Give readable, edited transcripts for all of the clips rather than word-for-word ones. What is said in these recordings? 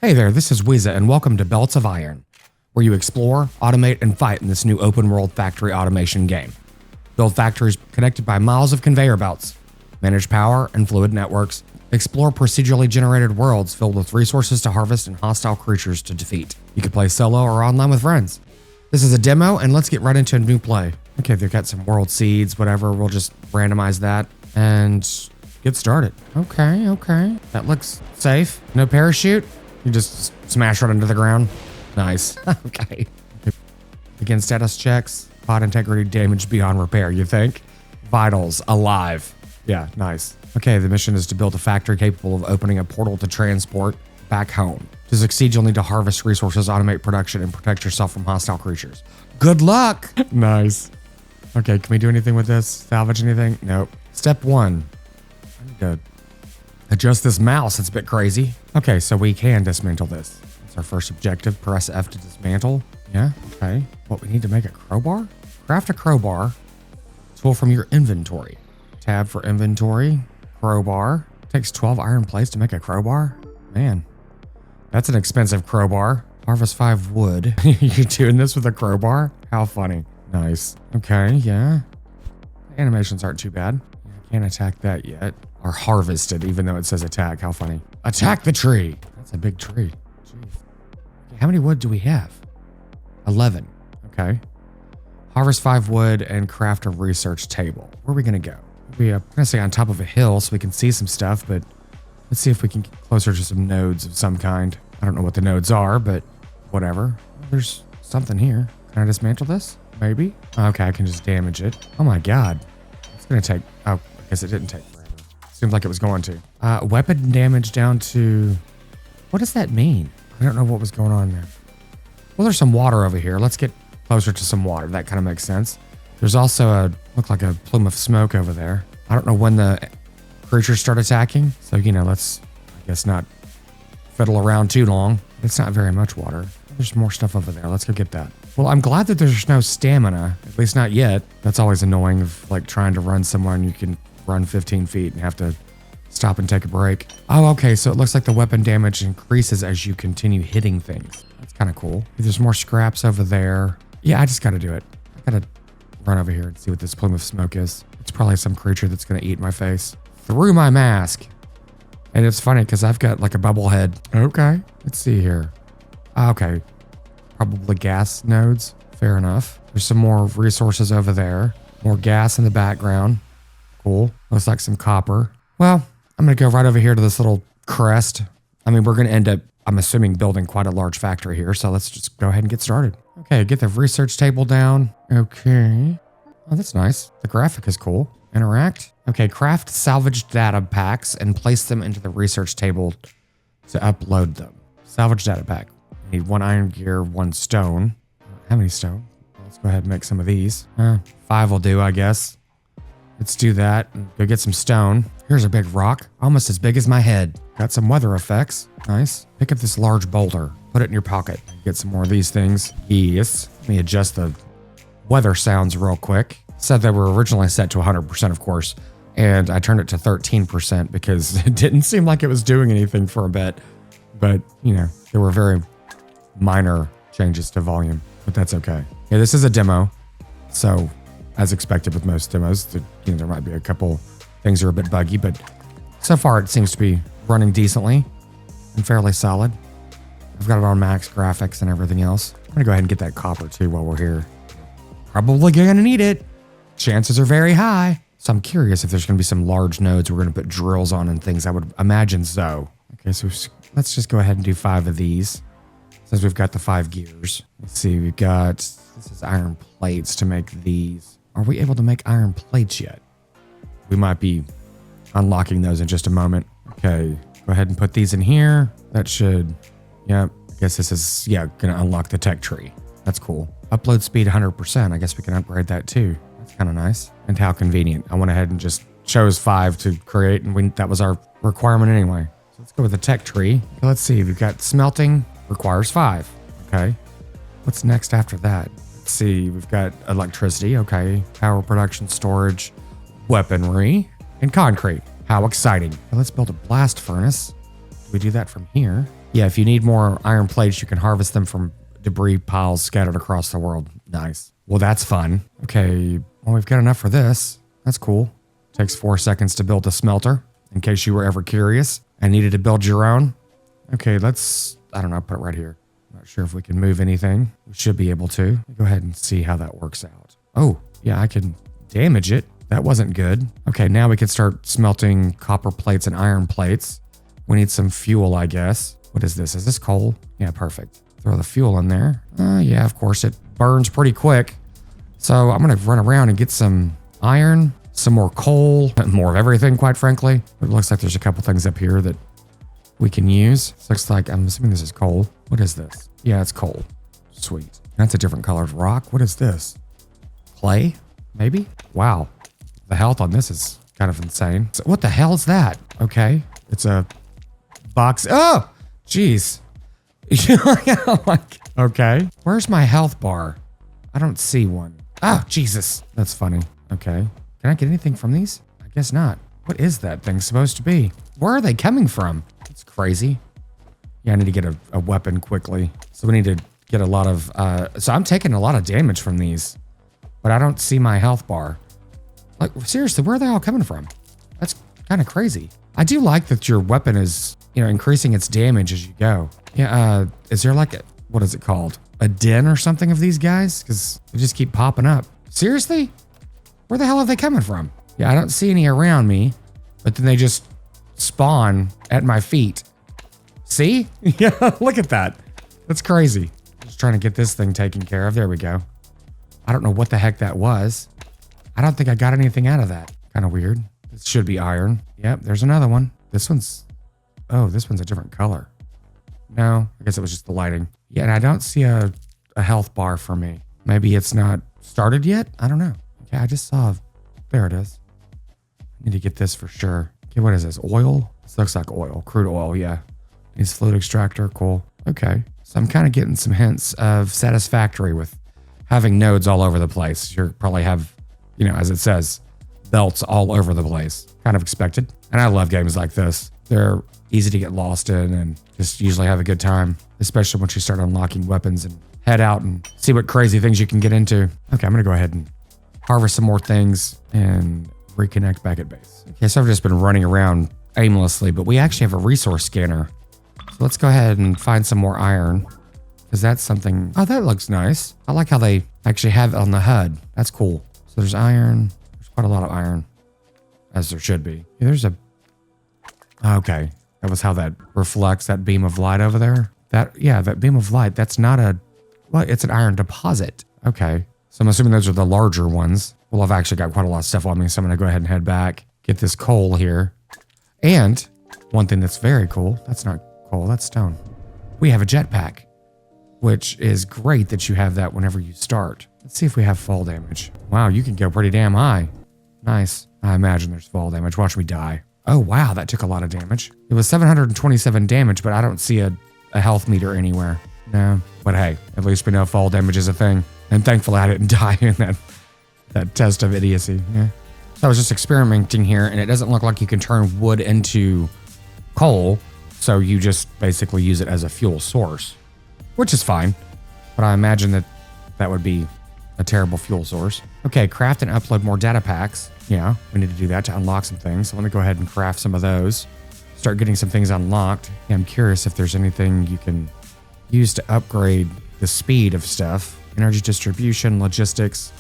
Hey there, this is Weeza, and welcome to Belts of Iron, where you explore, automate, and fight in this new open-world factory automation game. Build factories connected by miles of conveyor belts, manage power and fluid networks, explore procedurally generated worlds filled with resources to harvest and hostile creatures to defeat. You can play solo or online with friends. This is a demo, and let's get right into a new play. Okay, they've got some world seeds, whatever. We'll just randomize that and get started. Okay. That looks safe. No parachute? You just smash right into the ground. Nice. Okay. Begin status checks. Pod integrity damaged beyond repair, you think? Vitals, alive. Yeah, nice. Okay, the mission is to build a factory capable of opening a portal to transport back home. To succeed, you'll need to harvest resources, automate production, and protect yourself from hostile creatures. Good luck! Nice. Okay, can we do anything with this? Salvage anything? Nope. Step 1. I need to adjust this mouse. It's a bit crazy. Okay, so we can dismantle this. That's our first objective. Press F to dismantle. Yeah, okay. What, we need to make a crowbar? Craft a crowbar. Tool from your inventory. Tab for inventory. Crowbar. Takes 12 iron plates to make a crowbar? Man, that's an expensive crowbar. Harvest 5 wood. You're doing this with a crowbar? How funny. Nice. Okay, yeah. The animations aren't too bad. Can't attack that yet. Or harvest it, even though it says attack. How funny. Attack the tree. That's a big tree. Jeez. How many wood do we have? 11. Okay. Harvest 5 wood and craft a research table. Where are we going to go? I'm going to say on top of a hill so we can see some stuff, but let's see if we can get closer to some nodes of some kind. I don't know what the nodes are, but whatever. There's something here. Can I dismantle this? Maybe. Okay, I can just damage it. Oh my God. It's going to take... Oh, I guess it didn't take forever. Seems like it was going to. Weapon damage down to... What does that mean? I don't know what was going on there. Well, there's some water over here. Let's get closer to some water. That kind of makes sense. There's also look like a plume of smoke over there. I don't know when the creatures start attacking. So, let's, I guess, not fiddle around too long. It's not very much water. There's more stuff over there. Let's go get that. Well, I'm glad that there's no stamina, at least not yet. That's always annoying of like trying to run somewhere and you can run 15 feet and have to stop and take a break. Oh, okay. So it looks like the weapon damage increases as you continue hitting things. That's kind of cool. There's more scraps over there. Yeah, I just got to do it. I got to run over here and see what this plume of smoke is. It's probably some creature that's going to eat my face through my mask. And it's funny because I've got like a bubble head. Okay. Let's see here. Okay. Probably gas nodes. Fair enough. There's some more resources over there. More gas in the background. Cool. Looks like some copper. Well, I'm going to go right over here to this little crest. I mean, we're going to end up, I'm assuming, building quite a large factory here. So let's just go ahead and get started. Okay, get the research table down. Okay. Oh, that's nice. The graphic is cool. Interact. Okay, craft salvaged data packs and place them into the research table to upload them. Salvage data pack. We need 1 iron gear, 1 stone. How many stone? Let's go ahead and make some of these. 5 will do, I guess. Let's do that and go get some stone. Here's a big rock, almost as big as my head. Got some weather effects. Nice. Pick up this large boulder. Put it in your pocket. Get some more of these things. Yes. Let me adjust the weather sounds real quick. Said they were originally set to 100%, of course, and I turned it to 13% because it didn't seem like it was doing anything for a bit. But, there were very minor changes to volume, but that's okay. Yeah, this is a demo, so as expected with most demos, there might be a couple things that are a bit buggy, but so far it seems to be running decently and fairly solid. I've got it on max graphics and everything else. I'm gonna go ahead and get that copper too while we're here. Probably gonna need it. Chances are very high. So I'm curious if there's gonna be some large nodes we're gonna put drills on and things. I would imagine so. Okay, so let's just go ahead and do 5 of these. Since we've got the 5 gears. Let's see, we've got, this is iron plates to make these. Are we able to make iron plates yet? We might be unlocking those in just a moment. Okay, go ahead and put these in here. That should, I guess this is, gonna unlock the tech tree. That's cool. Upload speed 100%. I guess we can upgrade that too. That's kind of nice. And how convenient. I went ahead and just chose 5 to create, and that was our requirement anyway. So let's go with the tech tree. Okay, let's see, we've got smelting, requires 5. Okay. What's next after that? Let's see, we've got electricity. Okay. Power production, storage, weaponry, and concrete. How exciting. Okay, let's build a blast furnace. Do we do that from here? Yeah, if you need more iron plates, you can harvest them from debris piles scattered across the world. Nice. Well, that's fun. Okay, well, we've got enough for this. That's cool. Takes 4 seconds to build a smelter, in case you were ever curious and needed to build your own. Okay, let's, I don't know, put it right here. Not sure if we can move anything. We should be able to. Go ahead and see how that works out. Oh, yeah, I can damage it. That wasn't good. Okay, now we can start smelting copper plates and iron plates. We need some fuel, I guess. What is this? Is this coal? Yeah, perfect. Throw the fuel in there. Yeah, of course, it burns pretty quick. So I'm going to run around and get some iron, some more coal, more of everything, quite frankly. It looks like there's a couple things up here that we can use. This looks like, I'm assuming this is coal. What is this? Yeah, it's coal. Sweet. That's a different colored rock. What is this? Clay? Maybe? Wow. The health on this is kind of insane. So what the hell is that? Okay. It's a box. Oh, jeez. Okay. Where's my health bar? I don't see one. Oh, Jesus. That's funny. Okay. Can I get anything from these? I guess not. What is that thing supposed to be? Where are they coming from? It's crazy. Yeah, I need to get a weapon quickly. So we need to get a lot of, so I'm taking a lot of damage from these, but I don't see my health bar. Like, seriously, where are they all coming from? That's kind of crazy. I do like that your weapon is, increasing its damage as you go. Yeah, is there like what is it called? A den or something of these guys? Because they just keep popping up. Seriously? Where the hell are they coming from? Yeah, I don't see any around me, but then they just spawn at my feet. See? Yeah, look at that. That's crazy. Just trying to get this thing taken care of. There we go. I don't know what the heck that was. I don't think I got anything out of that. Kind of weird. This should be iron. Yep, there's another one. This one's a different color. No, I guess it was just the lighting. Yeah, and I don't see a health bar for me. Maybe it's not started yet? I don't know. Okay, I just saw, there it is. I need to get this for sure. Okay, what is this? Oil? This looks like oil, crude oil, yeah. Needs fluid extractor, cool. Okay, so I'm kind of getting some hints of satisfactory with having nodes all over the place. You probably have, as it says, belts all over the place. Kind of expected. And I love games like this. They're easy to get lost in and just usually have a good time, especially once you start unlocking weapons and head out and see what crazy things you can get into. Okay, I'm gonna go ahead and harvest some more things and reconnect back at base. Okay, so I've just been running around aimlessly, but we actually have a resource scanner. So let's go ahead and find some more iron, because that's something, oh, that looks nice. I like how they actually have it on the HUD. That's cool. So there's iron, there's quite a lot of iron, as there should be. Yeah, there's a, okay. That was how that reflects that beam of light over there. That beam of light, that's not it's an iron deposit. Okay. So I'm assuming those are the larger ones. Well, I've actually got quite a lot of stuff on me, so I'm gonna go ahead and head back, get this coal here. And one thing that's very cool, that's not coal, that's stone. We have a jetpack, which is great that you have that whenever you start. Let's see if we have fall damage. Wow, you can go pretty damn high. Nice. I imagine there's fall damage. Watch me die. Oh, wow, that took a lot of damage. It was 727 damage, but I don't see a health meter anywhere. No, but hey, at least we know fall damage is a thing. And thankfully I didn't die in that test of idiocy. Yeah. So I was just experimenting here, and it doesn't look like you can turn wood into coal, so you just basically use it as a fuel source, which is fine. But I imagine that would be a terrible fuel source. Okay, craft and upload more data packs. Yeah, we need to do that to unlock some things. So let me go ahead and craft some of those. Start getting some things unlocked. Yeah, I'm curious if there's anything you can use to upgrade the speed of stuff. Energy distribution, logistics,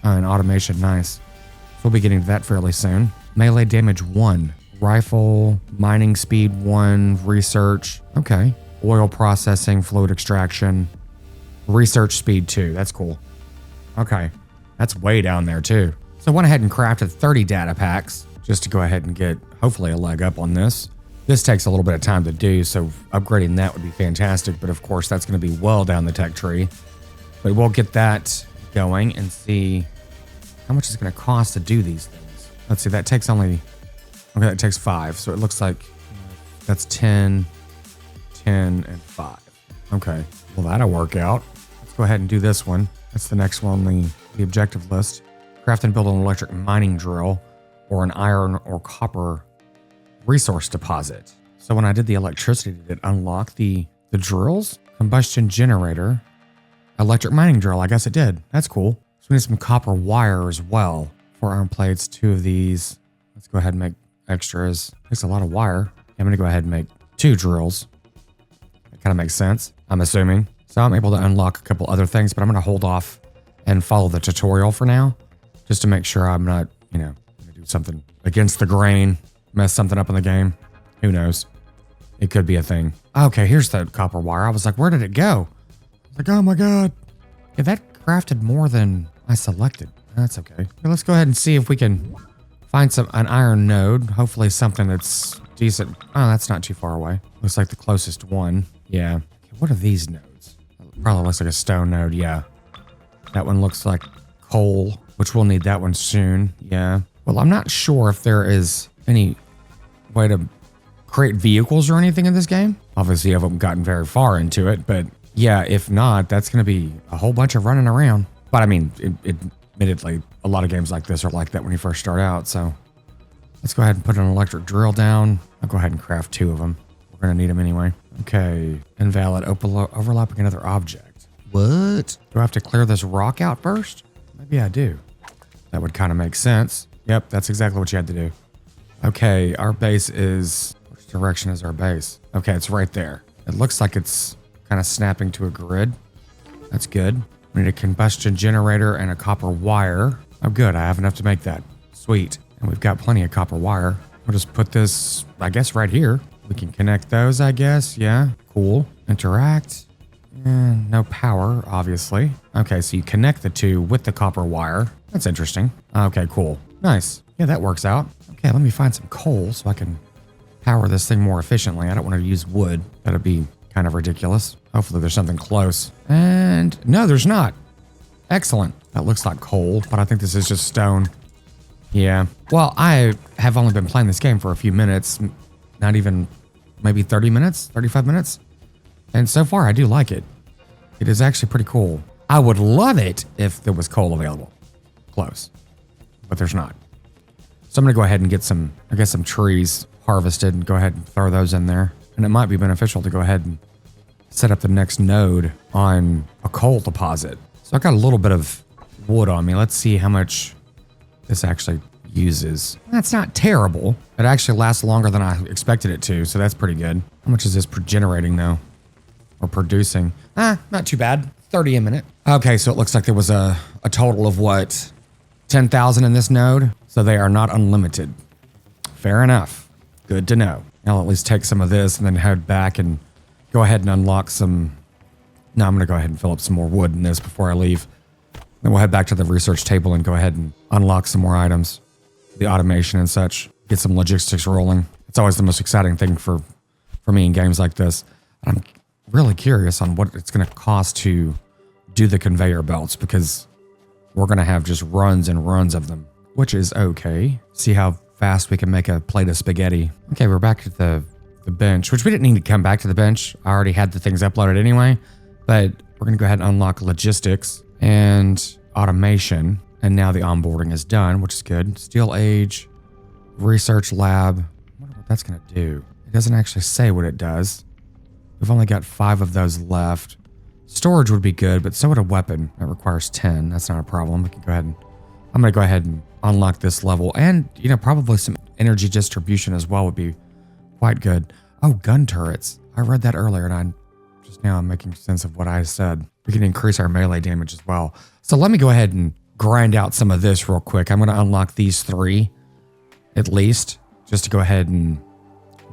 and automation. Nice. So we'll be getting to that fairly soon. Melee damage 1. Rifle, mining speed 1, research. Okay. Oil processing, fluid extraction, research speed 2. That's cool. Okay. That's way down there too. So I went ahead and crafted 30 data packs just to go ahead and get hopefully a leg up on this. This takes a little bit of time to do, so upgrading that would be fantastic, but of course that's going to be well down the tech tree. But we'll get that going and see how much it's going to cost to do these things. Let's see, that takes only, okay, that takes 5, so it looks like that's 10, 10, and 5. Okay, well that'll work out. Let's go ahead and do this one. That's the next one on the objective list. Craft and build an electric mining drill or an iron or copper resource deposit. So when I did the electricity, did it unlock the drills? Combustion generator, electric mining drill. I guess it did. That's cool. So we need some copper wire as well. 4 iron plates, 2 of these. Let's go ahead and make extras. Takes a lot of wire. I'm gonna go ahead and make 2 drills. That kind of makes sense, I'm assuming. So I'm able to unlock a couple other things, but I'm gonna hold off and follow the tutorial for now, just to make sure I'm not, gonna do something against the grain, mess something up in the game. Who knows? It could be a thing. Okay, here's the copper wire. I was like, where did it go? I was like, oh my God. Yeah, that crafted more than I selected. That's okay. Okay, let's go ahead and see if we can find an iron node. Hopefully something that's decent. Oh, that's not too far away. Looks like the closest one. Yeah. Okay, what are these nodes? Probably looks like a stone node. Yeah. That one looks like coal, which we'll need that one soon. Yeah. Well, I'm not sure if there is any way to create vehicles or anything in this game. Obviously, I haven't gotten very far into it, but yeah, if not, that's going to be a whole bunch of running around. But I mean, admittedly, a lot of games like this are like that when you first start out. So let's go ahead and put an electric drill down. I'll go ahead and craft 2 of them. We're going to need them anyway. Okay. Invalid overlapping another object. What? Do I have to clear this rock out first? Maybe I do. That would kind of make sense. Yep, that's exactly what you had to do. Okay, our base is... Which direction is our base? Okay, it's right there. It looks like it's kind of snapping to a grid. That's good. We need a combustion generator and a copper wire. Oh, good. I have enough to make that. Sweet. And we've got plenty of copper wire. We'll just put this, I guess, right here. We can connect those, I guess. Yeah, cool. Interact. And no power, obviously. Okay, so you connect the 2 with the copper wire. That's interesting. Okay, cool. Nice. Yeah, that works out. Okay, let me find some coal so I can power this thing more efficiently. I don't want to use wood. That'd be kind of ridiculous. Hopefully there's something close. And no, there's not. Excellent. That looks like coal, but I think this is just stone. Yeah. Well, I have only been playing this game for a few minutes, not even maybe 30 minutes, 35 minutes. And so far I do like it. It is actually pretty cool. I would love it if there was coal available. Close. But there's not. So I'm gonna go ahead and get some trees harvested and go ahead and throw those in there. And it might be beneficial to go ahead and set up the next node on a coal deposit. So I got a little bit of wood on me. Let's see how much this actually uses. That's not terrible. It actually lasts longer than I expected it to, so that's pretty good. How much is this generating though? Or producing? Not too bad. 30 a minute. Okay, so it looks like there was a total of what? 10,000 in this node? So they are not unlimited. Fair enough. Good to know. I'll at least take some of this and then head back and go ahead and unlock some... No, I'm going to go ahead and fill up some more wood in this before I leave. Then we'll head back to the research table and go ahead and unlock some more items. The automation and such. Get some logistics rolling. It's always the most exciting thing for me in games like this. I'm really curious on what it's going to cost to do the conveyor belts, because we're going to have just runs and runs of them, which is okay. See how fast we can make a plate of spaghetti. Okay, we're back at the bench, which we didn't need to come back to the bench. I already had the things uploaded anyway, but we're going to go ahead and unlock logistics and automation. And now the onboarding is done, which is good. Steel Age, research lab. I wonder what that's going to do. It doesn't actually say what it does. We've only got 5 of those left. Storage would be good, but so would a weapon. That requires 10. That's not a problem. We can go ahead and... I'm going to go ahead and unlock this level. And, probably some energy distribution as well would be quite good. Oh, gun turrets. I read that earlier, and I'm making sense of what I said. We can increase our melee damage as well. So let me go ahead and grind out some of this real quick. I'm going to unlock these 3, at least, just to go ahead and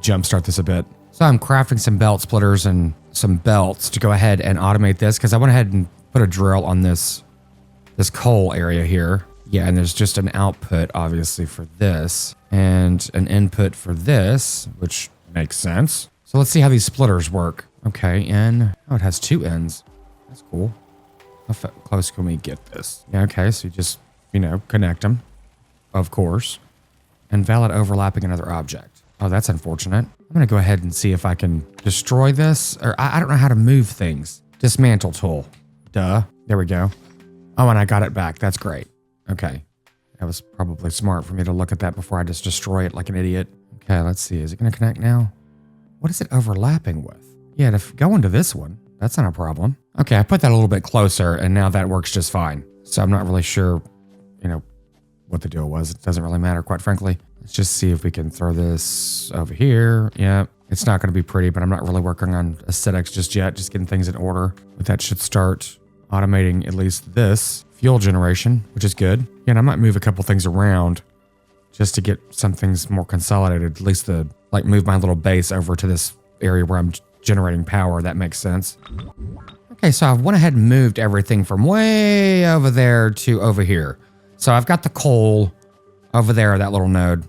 jumpstart this a bit. So I'm crafting some belt splitters and some belts to go ahead and automate this, because I went ahead and put a drill on this coal area here. Yeah, and there's just an output, obviously, for this, and an input for this, which makes sense. So let's see how these splitters work. Okay, oh, it has 2 ends. That's cool. How close can we get this? Yeah, okay, so you just, connect them, of course. Invalid overlapping another object. Oh, that's unfortunate. I'm going to go ahead and see if I can destroy this, or I don't know how to move things. Dismantle tool. Duh. There we go. Oh, and I got it back. That's great. Okay. That was probably smart for me to look at that before I just destroy it like an idiot. Okay, let's see. Is it going to connect now? What is it overlapping with? Yeah, to go into this one, that's not a problem. Okay, I put that a little bit closer and now that works just fine. So I'm not really sure, what the deal was. It doesn't really matter, quite frankly. Let's just see if we can throw this over here. Yeah, it's not going to be pretty, but I'm not really working on aesthetics just yet, just getting things in order. But that should start automating at least this fuel generation, which is good. Yeah, and I might move a couple things around just to get some things more consolidated, at least move my little base over to this area where I'm generating power. That makes sense. Okay, so I went ahead and moved everything from way over there to over here. So I've got the coal over there, that little node,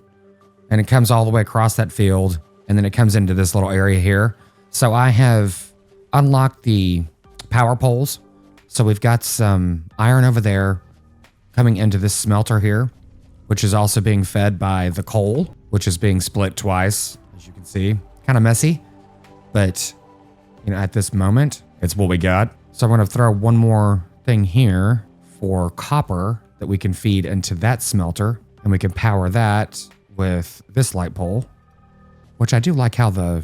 and it comes all the way across that field, and then it comes into this little area here. So I have unlocked the power poles. So we've got some iron over there coming into this smelter here, which is also being fed by the coal, which is being split twice, as you can see. Kind of messy, but at this moment, it's what we got. So I'm going to throw one more thing here for copper that we can feed into that smelter, and we can power that with this light pole, which I do like how the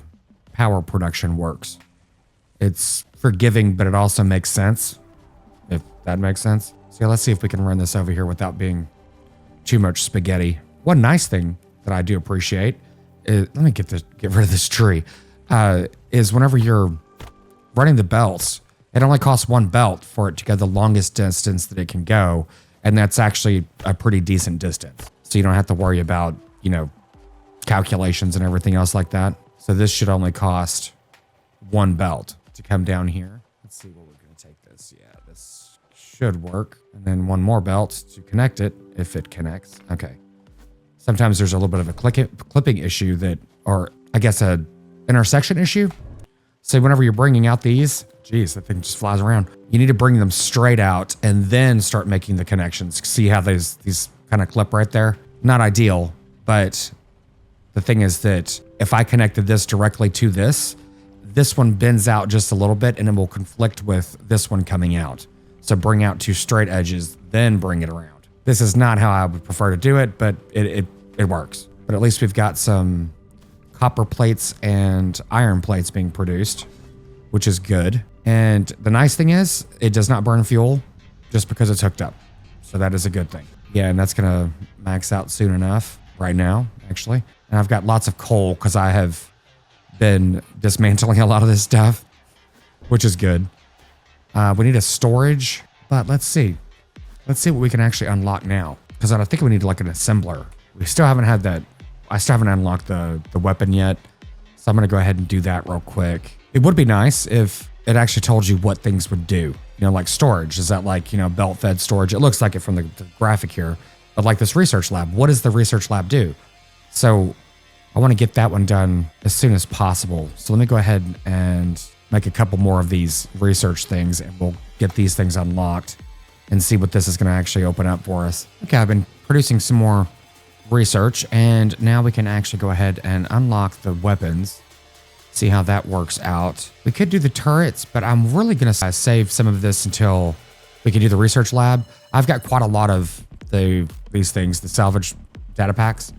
power production works. It's forgiving, but it also makes sense, if that makes sense. So yeah, let's see if we can run this over here without being too much spaghetti. One nice thing that I do appreciate is, let me get rid of this tree, is whenever you're running the belts, it only costs one belt for it to go the longest distance that it can go. And that's actually a pretty decent distance. So you don't have to worry about, calculations and everything else like that. So this should only cost one belt to come down here. Let's see what we're going to take this. Yeah, this should work. And then one more belt to connect it if it connects. Okay. Sometimes there's a little bit of a clipping issue or I guess a intersection issue. So whenever you're bringing out these, geez, that thing just flies around. You need to bring them straight out and then start making the connections. See how these kind of clip right there? Not ideal, but the thing is that if I connected this directly to this one bends out just a little bit and it will conflict with this one coming out. So bring out two straight edges, then bring it around. This is not how I would prefer to do it, but it works. But at least we've got some copper plates and iron plates being produced, which is good. And the nice thing is it does not burn fuel just because it's hooked up. So that is a good thing. Yeah, and that's going to max out soon enough right now, actually. And I've got lots of coal because I have been dismantling a lot of this stuff, which is good. We need a storage, but let's see. Let's see what we can actually unlock now, because I think we need like an assembler. We still haven't had that. I still haven't unlocked the weapon yet. So I'm going to go ahead and do that real quick. It would be nice if it actually told you what things would do. Like storage. Is that like, belt-fed storage? It looks like it from the graphic here. But like this research lab, what does the research lab do? So I want to get that one done as soon as possible. So let me go ahead and make a couple more of these research things, and we'll get these things unlocked and see what this is going to actually open up for us. Okay, I've been producing some more research, and now we can actually go ahead and unlock the weapons. See how that works out. We could do the turrets, but I'm really going to save some of this until we can do the research lab. I've got quite a lot of these things, the salvage data packs,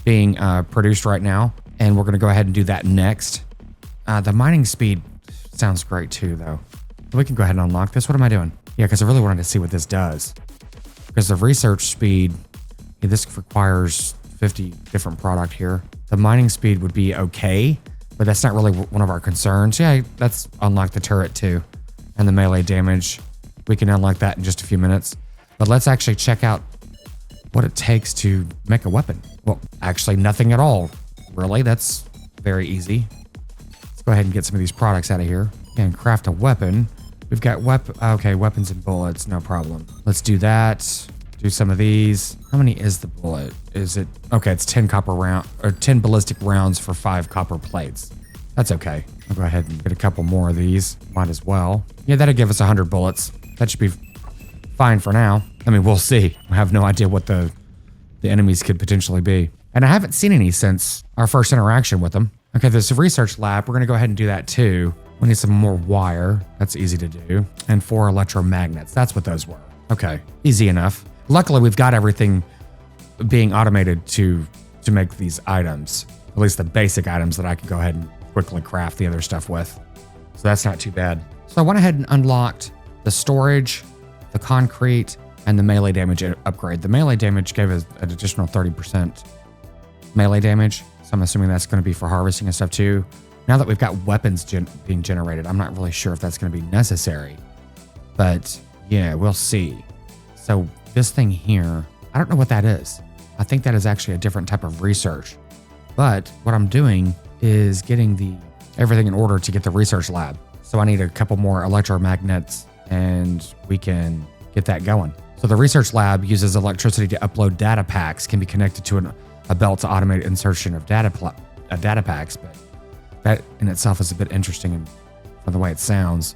being produced right now, and we're going to go ahead and do that next. The mining speed sounds great too, though. We can go ahead and unlock this. What am I doing? Yeah, because I really wanted to see what this does. Because the research speed, this requires 50 different product here. The mining speed would be okay, but that's not really one of our concerns. Yeah, let's unlock the turret too. And the melee damage. We can unlock that in just a few minutes. But let's actually check out what it takes to make a weapon. Well, actually nothing at all. Really, that's very easy. Let's go ahead and get some of these products out of here and craft a weapon. We've got weapons and bullets, no problem. Let's do that. Do some of these. How many is the bullet? Is it okay? It's 10 copper round or 10 ballistic rounds for 5 copper plates. That's okay. I'll go ahead and get a couple more of these. Might as well. Yeah, that'll give us 100 bullets. That should be fine for now. I mean, we'll see. I have no idea what the enemies could potentially be. And I haven't seen any since our first interaction with them. Okay, there's a research lab. We're going to go ahead and do that too. We need some more wire. That's easy to do. And 4 electromagnets. That's what those were. Okay, easy enough. Luckily, we've got everything being automated to make these items. At least the basic items that I can go ahead and quickly craft the other stuff with. So that's not too bad. So I went ahead and unlocked the storage, the concrete, and the melee damage upgrade. The melee damage gave us an additional 30% melee damage. So I'm assuming that's going to be for harvesting and stuff too. Now that we've got weapons being generated, I'm not really sure if that's going to be necessary. But yeah, we'll see. So this thing here, I don't know what that is. I think that is actually a different type of research. But what I'm doing is getting everything in order to get the research lab. So I need a couple more electromagnets and we can get that going. So the research lab uses electricity to upload data packs, can be connected to a belt to automate insertion of data packs. But that in itself is a bit interesting from the way it sounds,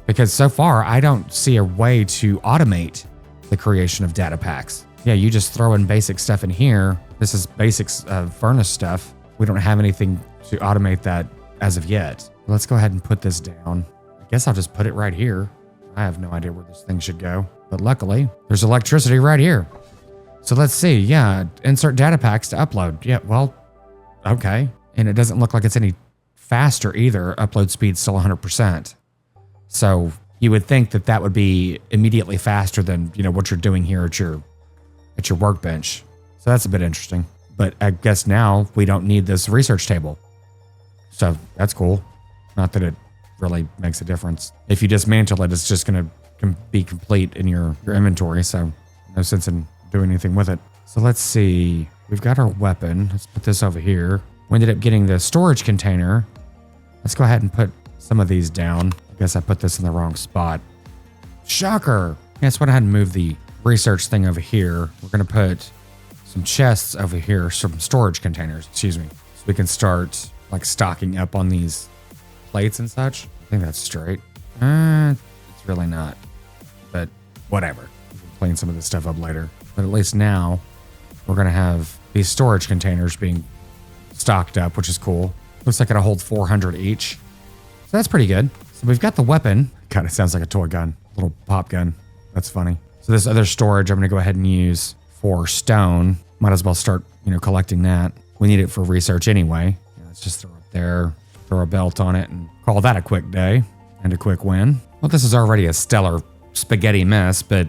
because so far I don't see a way to automate the creation of data packs. Yeah, you just throw in basic stuff in here. This is basic furnace stuff. We don't have anything to automate that as of yet. Let's go ahead and put this down. I guess I'll just put it right here. I have no idea where this thing should go, but luckily there's electricity right here. So let's see. Yeah, insert data packs to upload. Yeah, well, okay. And it doesn't look like it's any faster either. Upload speed's still 100%. So you would think that that would be immediately faster than, you know, what you're doing here at your workbench. So that's a bit interesting. But I guess now we don't need this research table. So that's cool. Not that it really makes a difference. If you dismantle it, it's just going to be complete in your inventory. So no sense in doing anything with it. So let's see. We've got our weapon. Let's put this over here. We ended up getting the storage container. Let's go ahead and put some of these down. I guess I put this in the wrong spot. Shocker. Let's went ahead and move the research thing over here. We're going to put some chests over here, some storage containers, excuse me. So we can start like stocking up on these plates and such. I think that's straight. It's really not, but whatever. We can clean some of this stuff up later. But at least now we're going to have these storage containers being stocked up, which is cool. Looks like it'll hold 400 each. So that's pretty good. So we've got the weapon. God, it sounds like a toy gun, little pop gun. That's funny. So this other storage I'm going to go ahead and use for stone. Might as well start, collecting that. We need it for research anyway. Let's just throw it there, throw a belt on it, and call that a quick day and a quick win. Well, this is already a stellar spaghetti mess, but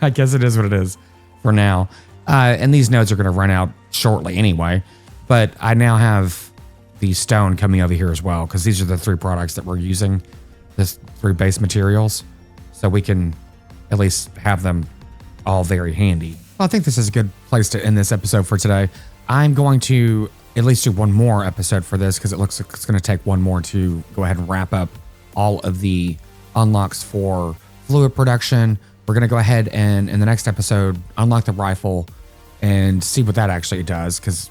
I guess it is what it is for now. And these nodes are going to run out shortly anyway. But I now have the stone coming over here as well, because these are the 3 products that we're using, this 3 base materials. So we can at least have them all very handy. Well, I think this is a good place to end this episode for today. I'm going to at least do one more episode for this, because it looks like it's going to take one more to go ahead and wrap up all of the unlocks for fluid production. We're going to go ahead and in the next episode unlock the rifle and see what that actually does, because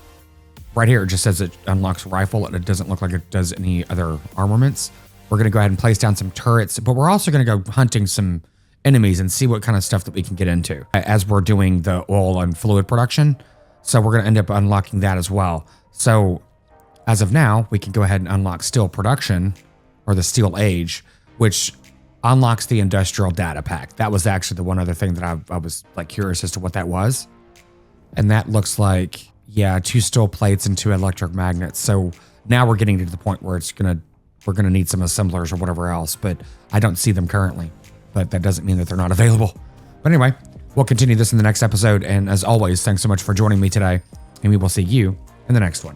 right here it just says it unlocks rifle and it doesn't look like it does any other armaments. We're going to go ahead and place down some turrets, but we're also going to go hunting some enemies and see what kind of stuff that we can get into as we're doing the oil and fluid production. So we're going to end up unlocking that as well. So as of now, we can go ahead and unlock steel production, or the steel age, which unlocks the industrial data pack. That was actually the one other thing that I was like curious as to what that was. And that looks like, 2 steel plates and 2 electric magnets. So now we're getting to the point where we're gonna need some assemblers or whatever else, but I don't see them currently. But that doesn't mean that they're not available. But anyway, we'll continue this in the next episode. And as always, thanks so much for joining me today, and we will see you in the next one.